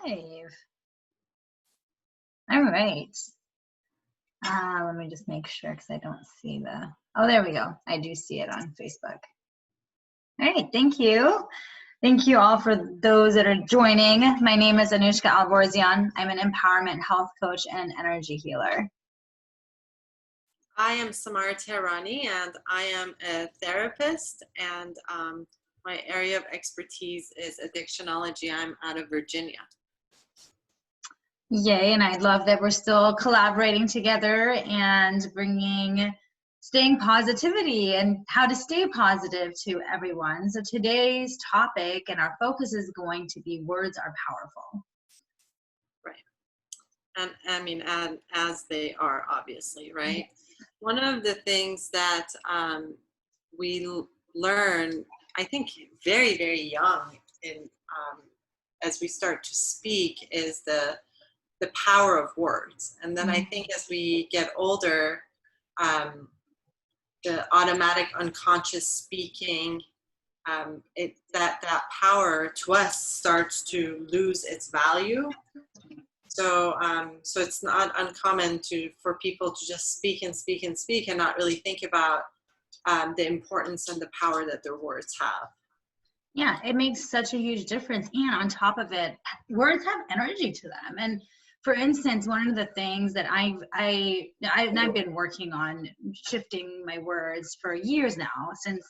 live. All right. Let me just make sure because I don't see the, oh, there we go. I do see it on Facebook. All right, thank you. Thank you all for those that are joining. My name is Anuschka Alborzian. I'm an empowerment health coach and energy healer. I am Samar Tehrani, and I am a therapist, and my area of expertise is addictionology. I'm out of Virginia. Yay, and I love that we're still collaborating together and staying positivity and how to stay positive to everyone. So today's topic and our focus is going to be words are powerful. Right. And I mean, and as they are, obviously, right? One of the things that we learn, I think, very, very young as we start to speak is the power of words. And then I think as we get older, the automatic unconscious speaking, that power to us starts to lose its value. So it's not uncommon for people to just speak and speak and speak and not really think about the importance and the power that their words have. Yeah, it makes such a huge difference. And on top of it, words have energy to them. And for instance, one of the things that I've been working on shifting my words for years now, since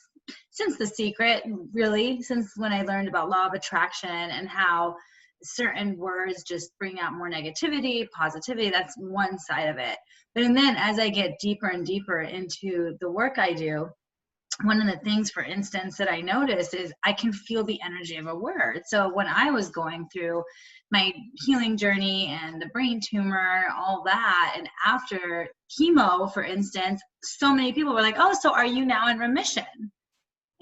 The Secret, really, since when I learned about law of attraction and how certain words just bring out more negativity, positivity. That's one side of it. But and then as I get deeper and deeper into the work I do, one of the things, for instance, that I notice is I can feel the energy of a word. So when I was going through my healing journey and the brain tumor, all that, and after chemo, for instance, so many people were like, oh, so are you now in remission?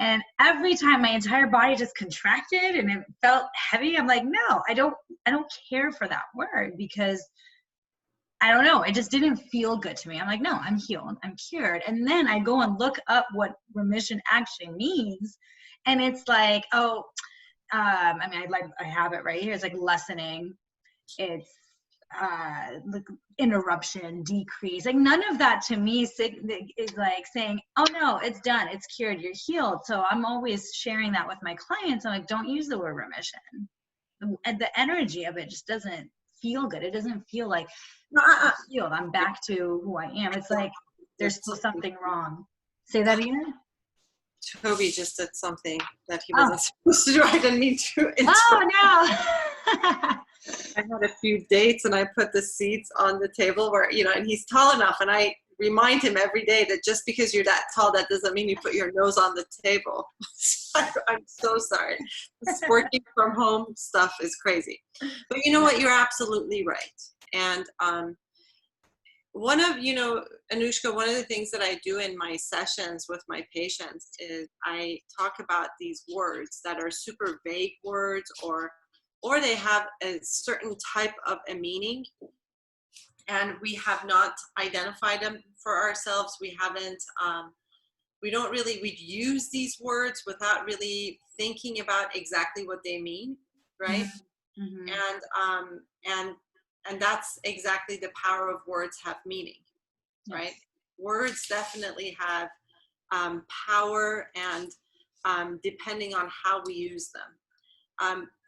And every time my entire body just contracted and it felt heavy, I'm like, no, I don't care for that word because I don't know. It just didn't feel good to me. I'm like, no, I'm healed. I'm cured. And then I go and look up what remission actually means. And it's like, oh, I have it right here. It's like lessening. It's like interruption, decrease. Like none of that to me is like saying, oh no, it's done. It's cured. You're healed. So I'm always sharing that with my clients. I'm like, don't use the word remission. And the energy of it just doesn't feel good. It doesn't feel like I'm healed. I'm back to who I am. It's like there's still something wrong. Say that again. Toby just did something that he wasn't supposed to do. I didn't mean to interrupt. Oh no. I had a few dates and I put the seats on the table where, and he's tall enough, and I remind him every day that just because you're that tall, that doesn't mean you put your nose on the table. I'm so sorry. This working from home stuff is crazy. But you know what? You're absolutely right. And Anuschka, one of the things that I do in my sessions with my patients is I talk about these words that are super vague words or they have a certain type of a meaning, and we have not identified them for ourselves. We haven't, we'd use these words without really thinking about exactly what they mean, right? Mm-hmm. And that's exactly the power of words have meaning, right? Yes. Words definitely have power, and depending on how we use them.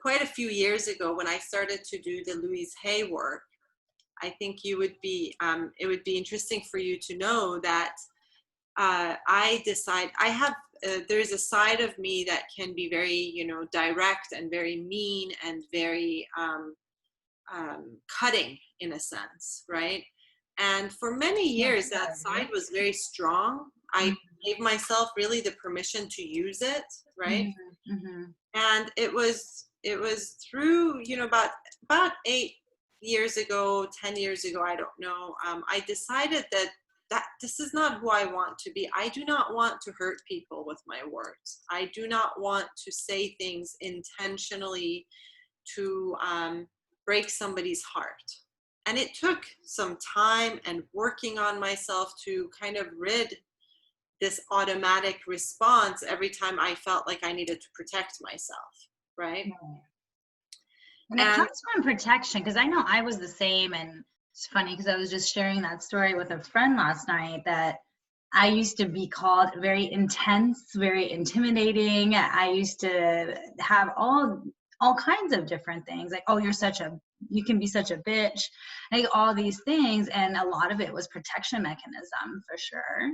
Quite a few years ago, when I started to do the Louise Hay work, I think it would be interesting for you to know that there's a side of me that can be very, direct and very mean and very cutting in a sense, right? And for many years, that side was very strong. I gave myself really the permission to use it, right? Mm-hmm. And it was through, about 8 years ago, 10 years ago, I don't know, I decided that this is not who I want to be. I do not want to hurt people with my words. I do not want to say things intentionally to break somebody's heart. And it took some time and working on myself to kind of rid this automatic response every time I felt like I needed to protect myself, right? And it comes from protection, because I know I was the same. And it's funny because I was just sharing that story with a friend last night, that I used to be called very intense, very intimidating. I used to have all kinds of different things, like, oh, you can be such a bitch, like all these things. And a lot of it was protection mechanism for sure.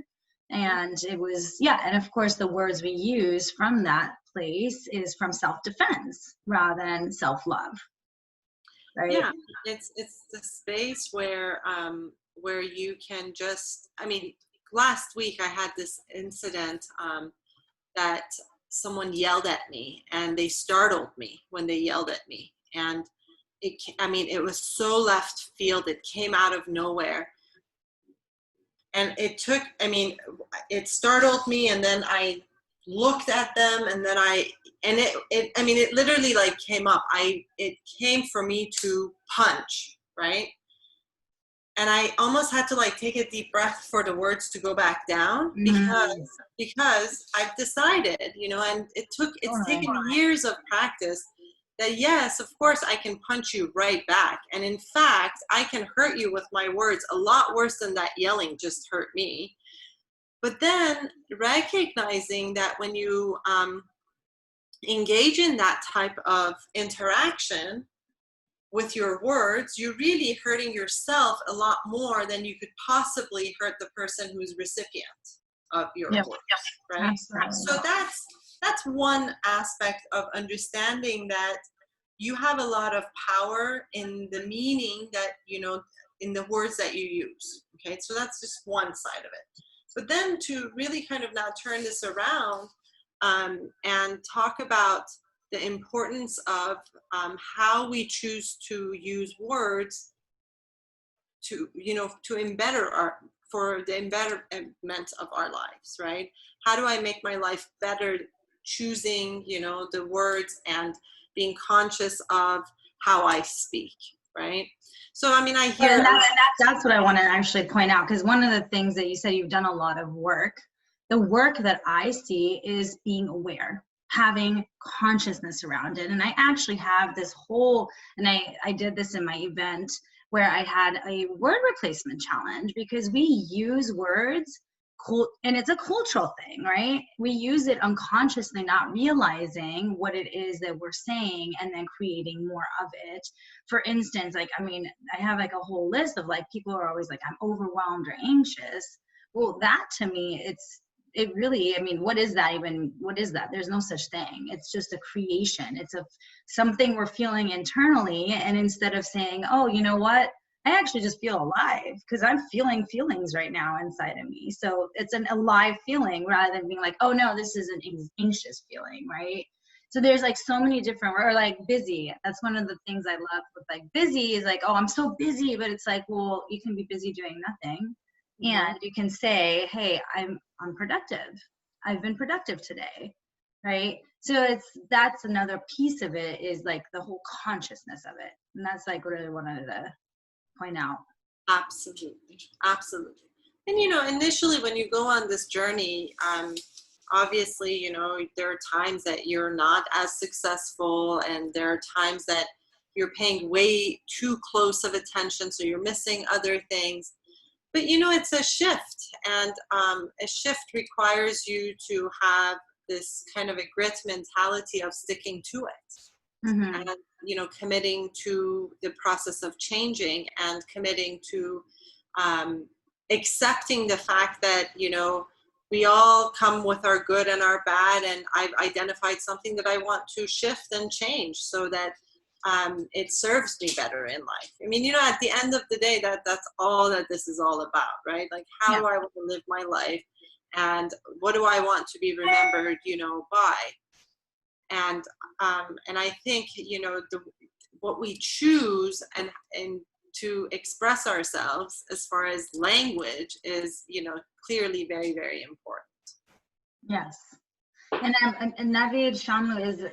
And it was, yeah. And of course, the words we use from that place is from self-defense rather than self-love. Right? Yeah, it's the space where you can just, I mean, last week I had this incident that someone yelled at me, and they startled me when they yelled at me. And it was so left field. It came out of nowhere. And it startled me, and then I looked at them, and then it literally like came up. It came for me to punch, right? And I almost had to like take a deep breath for the words to go back down, because I've decided, and it's taken years of practice, that yes, of course I can punch you right back. And in fact, I can hurt you with my words a lot worse than that yelling just hurt me. But then recognizing that when you engage in that type of interaction with your words, you're really hurting yourself a lot more than you could possibly hurt the person who's recipient of your words, right? Absolutely. So that's one aspect of understanding that you have a lot of power in the meaning that, in the words that you use. Okay, so that's just one side of it. But then to really kind of now turn this around and talk about the importance of how we choose to use words to for the embetterment of our lives, right? How do I make my life better choosing, the words and being conscious of how I speak, right? So, I hear... That's what I want to actually point out, because one of the things that you said, you've done a lot of work. The work that I see is being aware, having consciousness around it. And I actually have this whole, and I did this in my event where I had a word replacement challenge, because we use words, and it's a cultural thing, right? We use it unconsciously, not realizing what it is that we're saying, and then creating more of it. For instance, I have like a whole list of like, people are always like, I'm overwhelmed or anxious. Well, that to me, it really, what is that even? What is that? There's no such thing. It's just a creation. It's something we're feeling internally. And instead of saying, oh, you know what? I actually just feel alive because I'm feeling feelings right now inside of me. So it's an alive feeling, rather than being like, oh no, this is an anxious feeling, right? So there's like so many different, or like busy. That's one of the things I love with like busy, is like, oh, I'm so busy, but it's like, well, you can be busy doing nothing. And you can say, hey, I'm productive. I've been productive today, right? So that's another piece of it, is like the whole consciousness of it. And that's like really wanted to point out. Absolutely. And initially when you go on this journey, obviously, there are times that you're not as successful, and there are times that you're paying way too close of attention, so you're missing other things. But it's a shift, and a shift requires you to have this kind of a grit mentality of sticking to it. And committing to the process of changing, and committing to accepting the fact that we all come with our good and our bad, and I've identified something that I want to shift and change so that it serves me better in life. At the end of the day, that's all that this is all about, right? Like, how do I want to live my life, and what do I want to be remembered, by? And I think what we choose and to express ourselves as far as language is clearly very, very important. Yes. And Navid Shamu is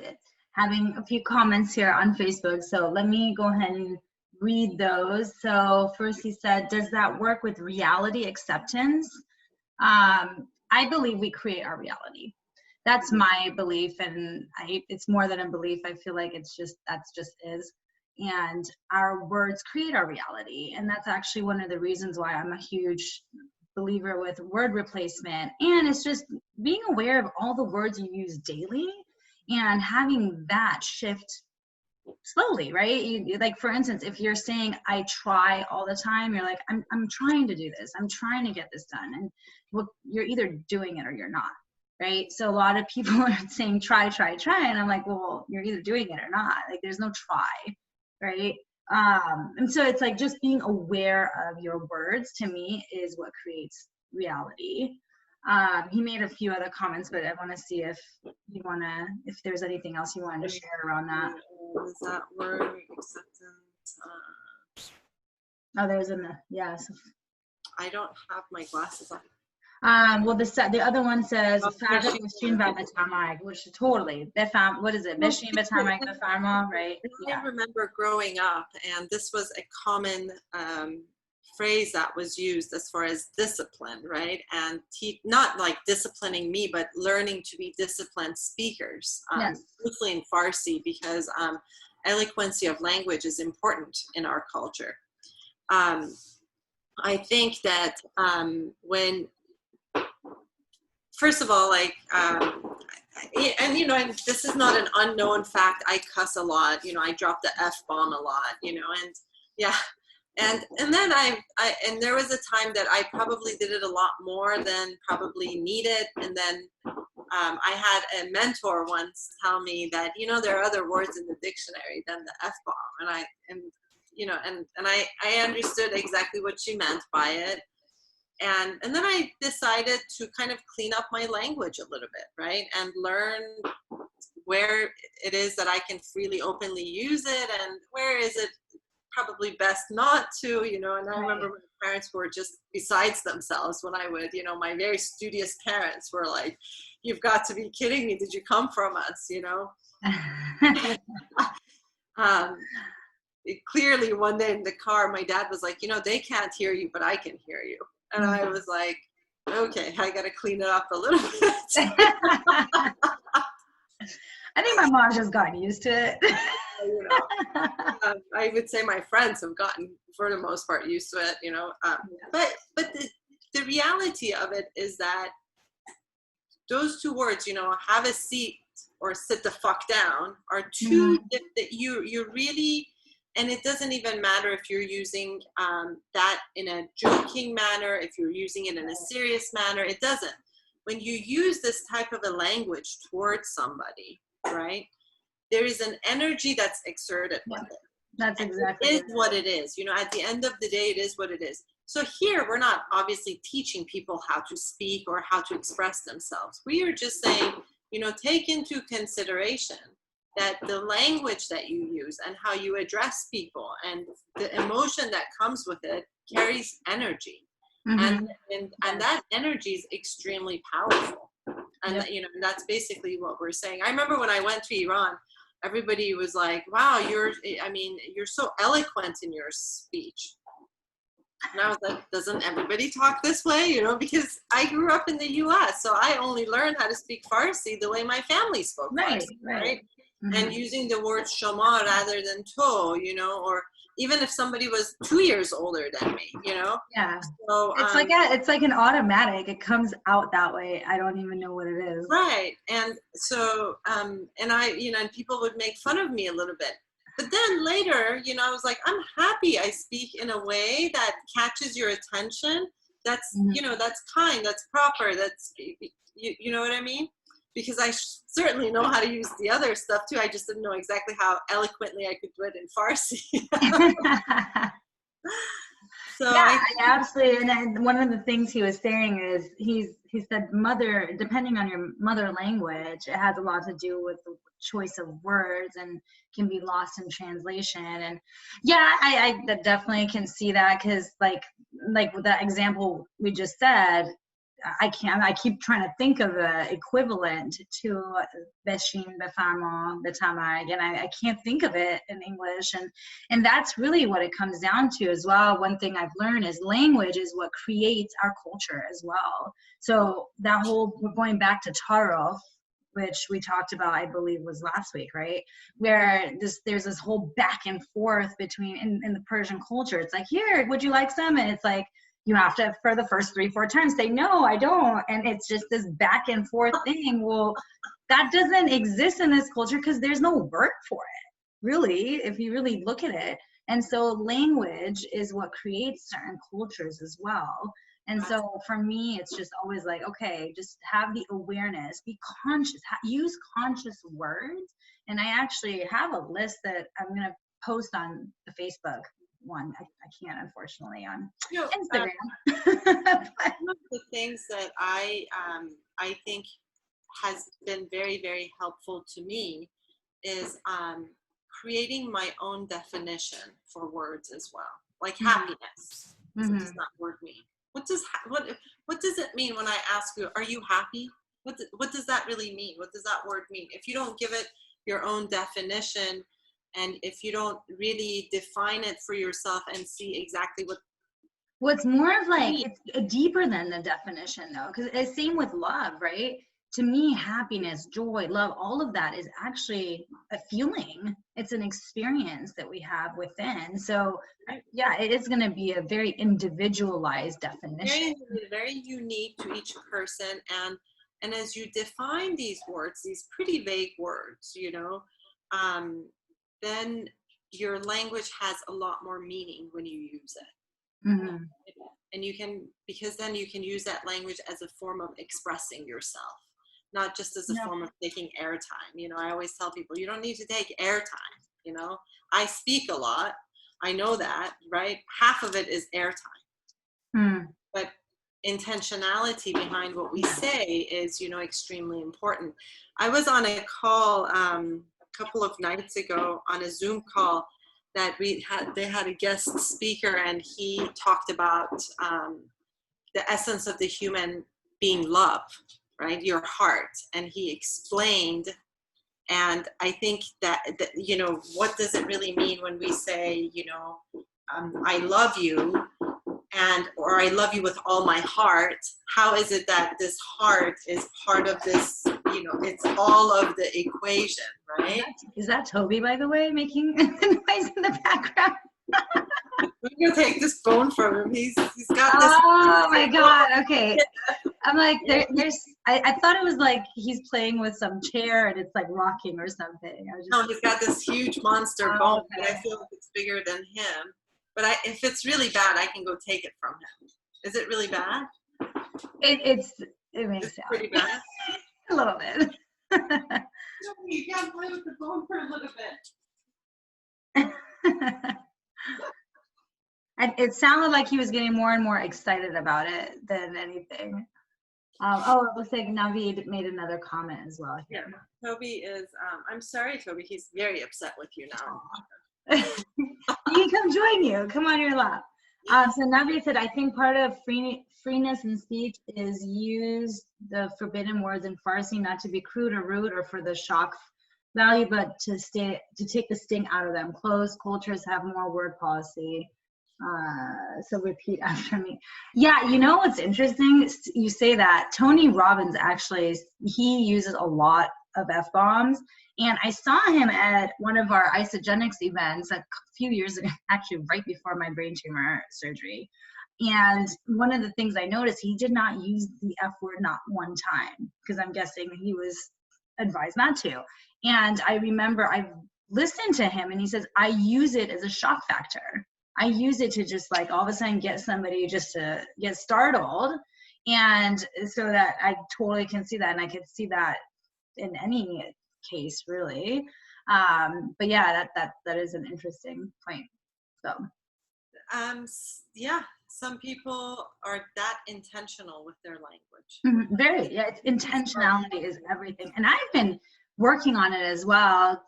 having a few comments here on Facebook, so let me go ahead and read those. So first he said, does that work with reality acceptance? I believe we create our reality. That's my belief, and it's more than a belief. I feel like that's just is. and our words create our reality. And that's actually one of the reasons why I'm a huge believer with word replacement. And it's just being aware of all the words you use daily and having that shift slowly, right? Like, for instance, if you're saying I try all the time, you're like, I'm trying to do this, I'm trying to get this done. And well, you're either doing it or you're not, right? So a lot of people are saying try, and I'm like, well, you're either doing it or not. Like, there's no try, right? And so it's like just being aware of your words, to me, is what creates reality. He made a few other comments, but I want to see if there's anything else you wanted to share around that. Is that word acceptance? Oh, there's yes. I don't have my glasses on. Well, the other one says which totally what is it? Right? I remember growing up, and this was a common phrase that was used as far as discipline, right? And not like disciplining me, but learning to be disciplined speakers, yes. Mostly in Farsi, because eloquency of language is important in our culture. I think that when, first of all, like, and you know, and this is not an unknown fact, I cuss a lot, you know, I drop the F-bomb a lot, you know, and yeah. And then and there was a time that I probably did it a lot more than probably needed. And then I had a mentor once tell me that, you know, there are other words in the dictionary than the F-bomb. And you know, and I understood exactly what she meant by it. And then I decided to kind of clean up my language a little bit, right? And learn where it is that I can freely, openly use it, and where is it probably best not to, you know. And I remember my parents were just besides themselves when I would, you know, my very studious parents were like, you've got to be kidding me. Did you come from us, you know? Clearly one day in the car, my dad was like, you know, they can't hear you, but I can hear you. And I was like, okay, I got to clean it up a little bit. I think my mom just got used to it. You know, I would say my friends have gotten, for the most part, used to it, you know. But the reality of it is that those two words, you know, have a seat or sit the fuck down, are two that you really, and it doesn't even matter if you're using that in a joking manner, if you're using it in a serious manner, it doesn't. When you use this type of a language towards somebody, right, there is an energy that's exerted with it. That's exactly it. It is what it is. You know, at the end of the day, it is what it is. So here, we're not obviously teaching people how to speak or how to express themselves. We are just saying, you know, take into consideration that the language that you use and how you address people and the emotion that comes with it carries energy. And that energy is extremely powerful. And you know, that's basically what we're saying. I remember when I went to Iran, everybody was like, wow, you're so eloquent in your speech. And I was like, doesn't everybody talk this way? You know, because I grew up in the US, so I only learned how to speak Farsi the way my family spoke Farsi, right? And using the word shoma rather than to, you know, or even if somebody was 2 years older than me, you know? Yeah. So it's like an automatic. It comes out that way. I don't even know what it is. Right. And so, and I, you know, and people would make fun of me a little bit. But then later, you know, I was like, I'm happy I speak in a way that catches your attention. That's, you know, that's kind, that's proper, that's, you know what I mean? Because I certainly know how to use the other stuff too. I just didn't know exactly how eloquently I could do it in Farsi. So yeah, absolutely. And one of the things he was saying is he said depending on your mother language, it has a lot to do with the choice of words and can be lost in translation. And yeah, I definitely can see that, because like with that example we just said, I keep trying to think of the equivalent to Beshin, Befamo, Betamag, and I can't think of it in English. And that's really what it comes down to as well. One thing I've learned is language is what creates our culture as well. So that whole, we're going back to Taro, which we talked about, I believe was last week, right? Where there's this whole back and forth between, in the Persian culture, it's like, here, would you like some? And it's like, you have to, for the first 3-4 times, say, no, I don't. And it's just this back and forth thing. Well, that doesn't exist in this culture because there's no word for it, really, if you really look at it. And so language is what creates certain cultures as well. And so for me, it's just always like, okay, just have the awareness, be conscious, use conscious words. And I actually have a list that I'm going to post on the Facebook one. I can't, unfortunately, on Instagram. One of the things that I think has been very, very helpful to me is creating my own definition for words as well. Like happiness. What does that word mean? What does it mean when I ask you, are you happy? What does that really mean? What does that word mean? If you don't give it your own definition, and if you don't really define it for yourself and see exactly what's more of like, it's deeper than the definition though, because it's same with love, right? To me, happiness, joy, love, all of that is actually a feeling. It's an experience that we have within. So yeah, it is going to be a very individualized definition. Very unique to each person. And as you define these words, these pretty vague words, you know, then your language has a lot more meaning when you use it. And you can, because then you can use that language as a form of expressing yourself, not just as a form of taking airtime. You know, I always tell people, you don't need to take airtime. You know, I speak a lot. I know that, right? Half of it is airtime. But intentionality behind what we say is, you know, extremely important. I was on a call a couple of nights ago, on a Zoom call that they had a guest speaker, and he talked about the essence of the human being love, right? Your heart. And he explained, and I think that, you know, what does it really mean when we say, you know, I love you, or I love you with all my heart? How is it that this heart is part of this, you know, it's all of the equation, right? Is that Toby, by the way, making noise in the background? I'm gonna take this phone from him. He's got this. Oh my God. Okay. I'm like, I thought it was like he's playing with some chair and it's like rocking or something. No, he's got this huge monster bone, but I feel like it's bigger than him. But if it's really bad, I can go take it from him. Is it really bad? It makes sense. Pretty bad. A little bit. You can't play with the phone for a little bit. It sounded like he was getting more and more excited about it than anything. It looks like Naveed made another comment as well. Yeah, Toby is, I'm sorry, Toby, he's very upset with you now. He can come join you. Come on your lap. So Naveed said, I think part of freeness in speech is use the forbidden words in Farsi, not to be crude or rude or for the shock value, but to take the sting out of them. Closed cultures have more word policy. So repeat after me. Yeah, you know what's interesting? You say that. Tony Robbins, actually, he uses a lot of F-bombs. And I saw him at one of our isogenics events a few years ago, actually right before my brain tumor surgery. And one of the things I noticed, he did not use the F word not one time, because I'm guessing he was advised not to. And I remember I listened to him and he says, I use it as a shock factor. I use it to just like all of a sudden get somebody just to get startled. And so that I totally can see that. And I could see that in any case, really. But yeah, that is an interesting point. So yeah, some people are that intentional with their language. Very, yeah, intentionality is everything. And I've been working on it as well.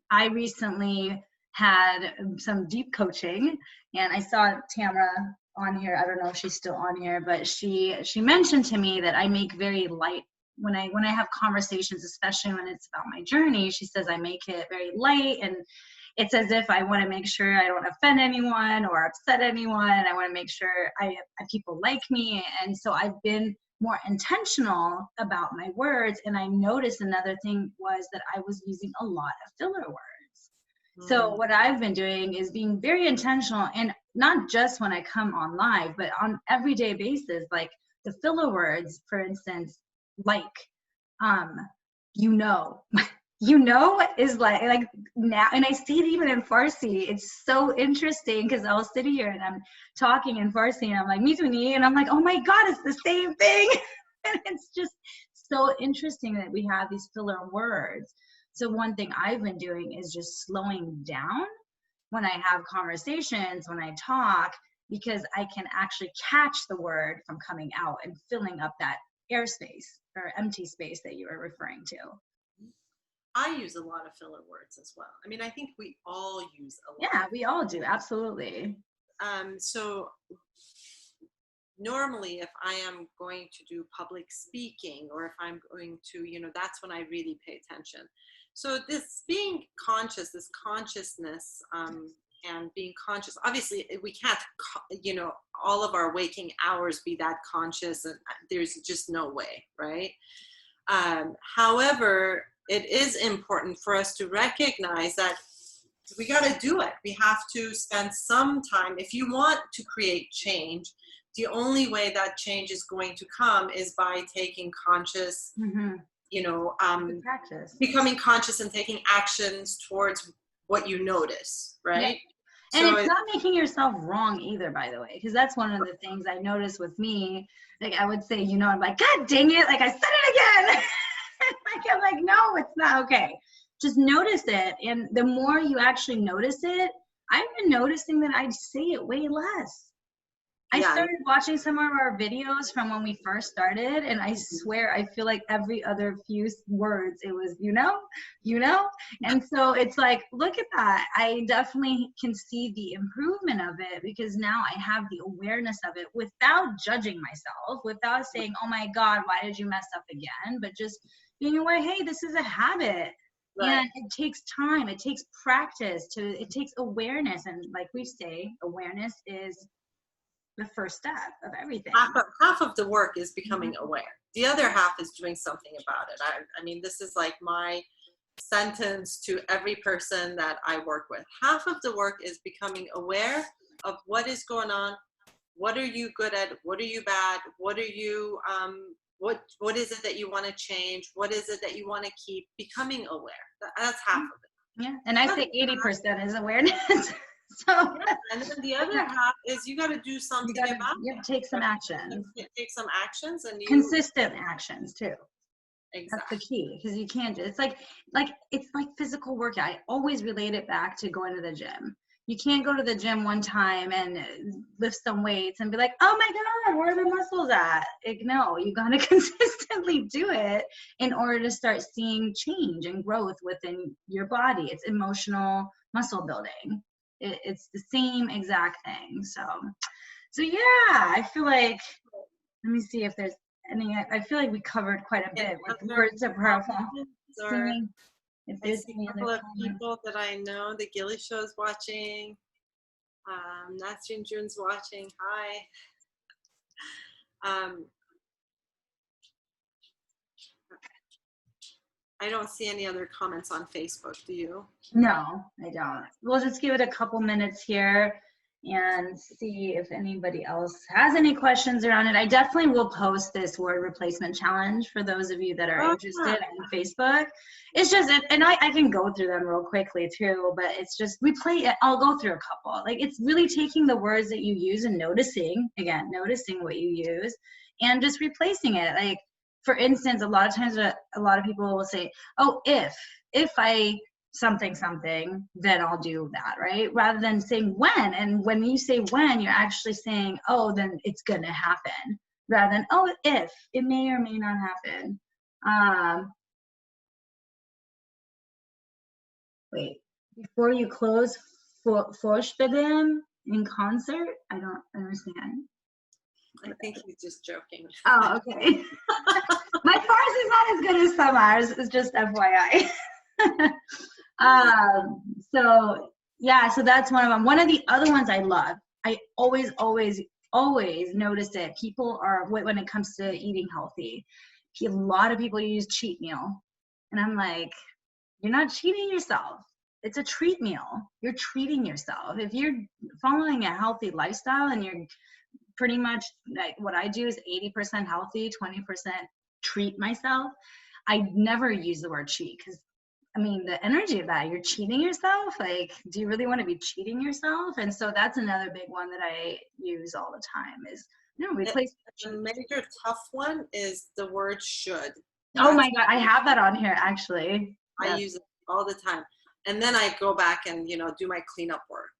I recently had some deep coaching, and I saw Tamara on here. I don't know if she's still on here, but she mentioned to me that I make very light when I have conversations, especially when it's about my journey. She says I make it very light, and it's as if I want to make sure I don't offend anyone or upset anyone. I want to make sure people like me. And so I've been more intentional about my words. And I noticed another thing was that I was using a lot of filler words. So what I've been doing is being very intentional, and not just when I come on live, but on everyday basis, like the filler words, for instance, like, you know, is like now, and I see it even in Farsi. It's so interesting because I'll sit here and I'm talking in Farsi and I'm like, mituni, and I'm like, oh my God, it's the same thing. And it's just so interesting that we have these filler words. So one thing I've been doing is just slowing down when I have conversations, when I talk, because I can actually catch the word from coming out and filling up that airspace or empty space that you were referring to. I use a lot of filler words as well. I mean, I think we all use a lot. Yeah, we all do. Absolutely. So normally if I am going to do public speaking, or if I'm going to, that's when I really pay attention. So this being conscious, this consciousness, and being conscious, obviously we can't, all of our waking hours be that conscious, and there's just no way, right? However, it is important for us to recognize that we got to do it. We have to spend some time. If you want to create change, the only way that change is going to come is by taking conscious, practice. Becoming conscious and taking actions towards what you notice, right? Yeah. And so it's not making yourself wrong either, by the way, because that's one of the things I noticed with me. Like I would say, I'm like, God dang it, like I said it again. I'm like, no, it's not okay. Just notice it. And the more you actually notice it, I've been noticing that I say it way less. I started watching some of our videos from when we first started, and I swear I feel like every other few words it was, and so it's like, look at that. I definitely can see the improvement of it, because now I have the awareness of it without judging myself, without saying, oh my God, why did you mess up again? But just being aware, hey, this is a habit. Right. And it takes time, it takes practice, it takes awareness. And like we say, awareness is the first step of everything. Half of the work is becoming aware. The other half is doing something about it. I mean, this is like my sentence to every person that I work with. Half of the work is becoming aware of what is going on. What are you good at? What are you bad? What are you, what is it that you want to change? What is it that you want to keep? Becoming aware. That's half of it. Yeah. And I say 80% is awareness. So, and then the other half is you got to do something about it. You have to take some actions. Take some actions, and consistent actions too. Exactly. That's the key, because you can't. It's like physical workout. I always relate it back to going to the gym. You can't go to the gym one time and lift some weights and be like, oh my God, where are the muscles at? Like, no, you got to consistently do it in order to start seeing change and growth within your body. It's emotional muscle building. It's the same exact thing. So yeah, I feel like, let me see if there's any, I feel like we covered quite a bit with words of powerful. If there's a couple of people that I know, the Gilly Show's watching, Nasrin June's watching, hi. I don't see any other comments on Facebook, do you? No, I don't. We'll just give it a couple minutes here and see if anybody else has any questions around it. I definitely will post this word replacement challenge for those of you that are interested on Facebook. It's just, and I can go through them real quickly too, but it's just, I'll go through a couple. Like, it's really taking the words that you use and noticing what you use and just replacing it. Like, for instance, a lot of times a lot of people will say, oh, if I something, then I'll do that, right? Rather than saying when. And when you say when, you're actually saying, oh, then it's going to happen. Rather than, oh, if. It may or may not happen. Wait, before you close, Vorspielen in concert? I don't understand. I think he's just joking. Oh, okay. My Farsi is not as good as Samar's. It's just FYI. So that's one of them. One of the other ones I love, I always always notice it. People are, when it comes to eating healthy, a lot of people use cheat meal. And I'm like, you're not cheating yourself. It's a treat meal. You're treating yourself. If you're following a healthy lifestyle and you're pretty much, like what I do is 80% healthy, 20% treat myself. I never use the word cheat, because I mean, the energy of that, you're cheating yourself. Like, do you really want to be cheating yourself? And so that's another big one that I use all the time is, replace. A major tough one is the word should. Oh my God, I have that on here actually. I use it all the time. And then I go back and, do my cleanup work.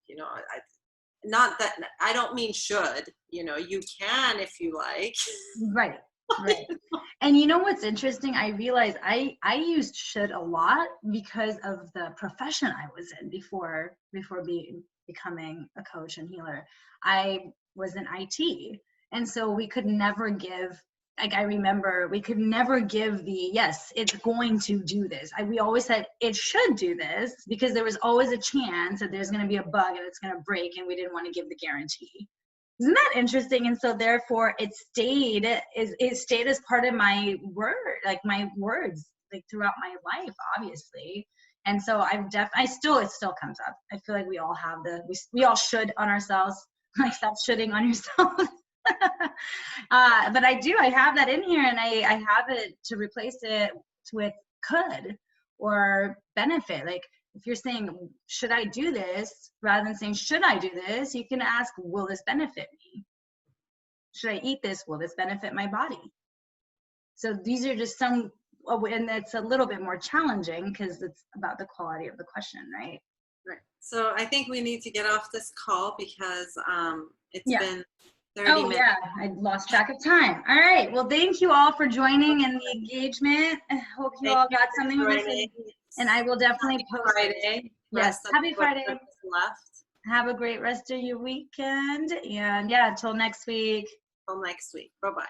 Not that, I don't mean should, you can if you like. Right. Right. And you know what's interesting? I realized I used should a lot because of the profession I was in before becoming a coach and healer. I was in IT. And so we could never give, like, I remember we could never give the, yes, it's going to do this. We always said it should do this, because there was always a chance that there's going to be a bug and it's going to break, and we didn't want to give the guarantee. Isn't that interesting? And so therefore it stayed as part of my word, like my words, like throughout my life, obviously. And so it still comes up. I feel like we all have we all should on ourselves, like stop shoulding on yourself. But I have that in here, and I have it to replace it with could or benefit. Like, if you're saying, should I do this, rather than saying, should I do this, you can ask, will this benefit me? Should I eat this? Will this benefit my body? So these are just some, and it's a little bit more challenging because it's about the quality of the question, right? Right. So I think we need to get off this call because it's been 30 minutes. Yeah, I lost track of time. All right. Well, thank you all for joining and the engagement. I hope you all got something from this. And I will definitely post Friday. Yes, happy Friday. Left. Have a great rest of your weekend. And yeah, until next week. Till next week. Bye-bye.